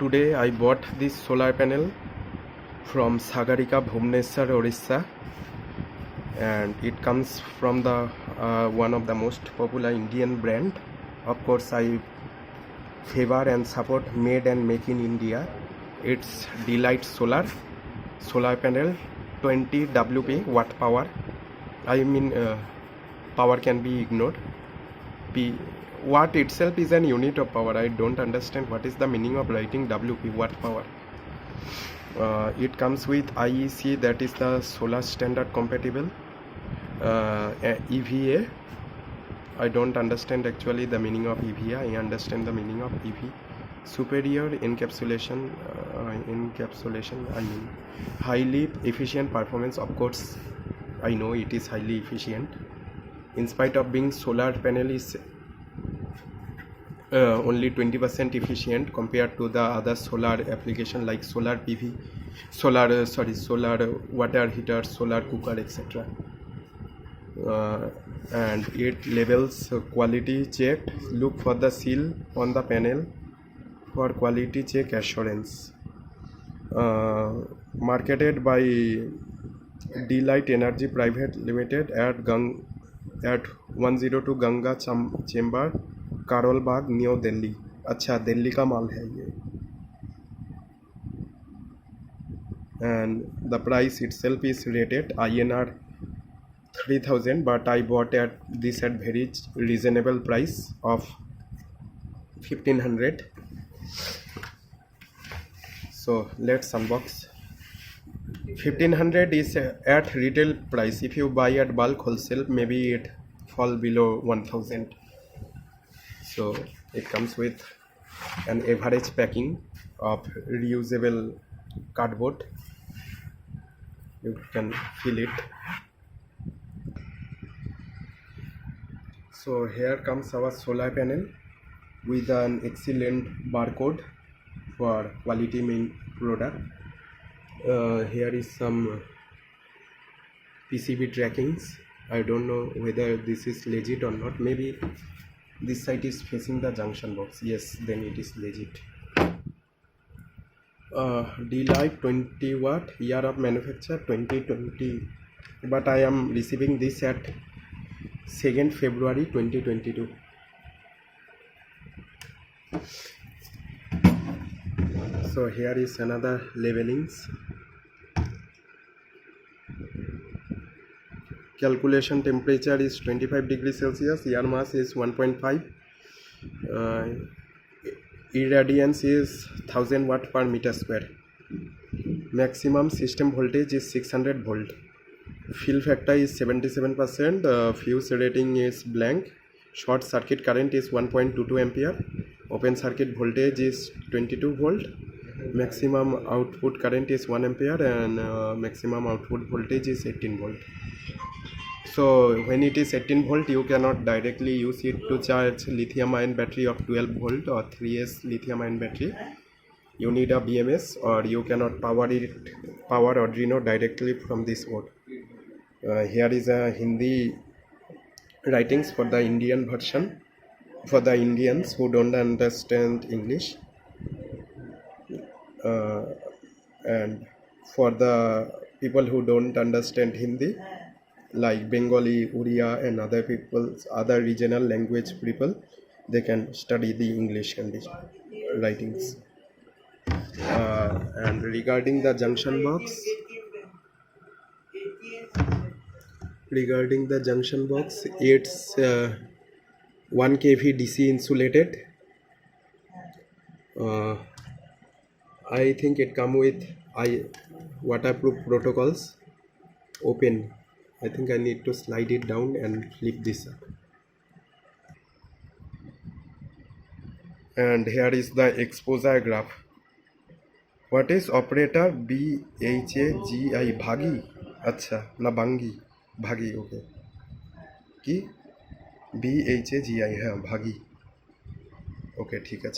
Today I bought this solar panel from Sagarika, Bhubaneswar, Orissa, and it comes from the one of the most popular Indian brand. Of course, I favor and support made and make in India. It's Delight solar panel, 20 WP watt power. I mean, power can be ignored. Watt itself is an unit of power. I don't understand what is the meaning of writing WP, watt power. It comes with IEC, that is the solar standard compatible. EVA, I don't understand actually the meaning of EVA. I understand the meaning of EV. Superior encapsulation, I mean highly efficient performance. Of course, I know it is highly efficient. In spite of being solar panel is only 20% efficient compared to the other solar application like solar PV, solar water heater, solar cooker, etc. And it labels quality checked. Look for the seal on the panel for quality check assurance. Marketed by Delight Energy Private Limited at 102 Ganga Chamber, Karol Bagh, New Delhi. अच्छा, दिल्ली का माल है ये. And the price itself is rated INR 3000, but I bought this at very reasonable price of 1500. So let's unbox. 1500 is at retail price. If you buy at bulk wholesale, maybe it fall below 1000. So it comes with an average packing of reusable cardboard. You can feel it. So here comes our solar panel with an excellent barcode for quality main product. Here is some PCB trackings. I don't know whether this is legit or not. Maybe this side is facing the junction box. Yes, then it is legit. Delight 20 watt, year of manufacture 2020, but I am receiving this at 2nd February 2022. So here is another labelings. Calculation temperature is 25 degrees Celsius, air mass is 1.5, irradiance is 1000 watt per meter square, maximum system voltage is 600 volt, fill factor is 77%, fuse rating is blank, short circuit current is 1.22 ampere, open circuit voltage is 22 volt, maximum output current is 1 ampere, and maximum output voltage is 18 volt. So when it is 18 volt, you cannot directly use it to charge lithium ion battery of 12 volt or 3S lithium ion battery. You need a BMS, or you cannot power Arduino directly from this board. Here is a Hindi writings for the Indian version, for the Indians who don't understand English, and for the people who don't understand Hindi, like Bengali, Uriya, and other regional language people, they can study the English writings. And regarding the junction box, it's 1 kV DC insulated. I think it come with waterproof protocols. Open. I think I need to slide it down and flip this up. And here is the exposure graph. What is operator BHAGI? Bhagi? Acha, na Bangi. Bhagi, okay. Ki? BHAGI, हाँ, Bhagi. Okay, ठीक है.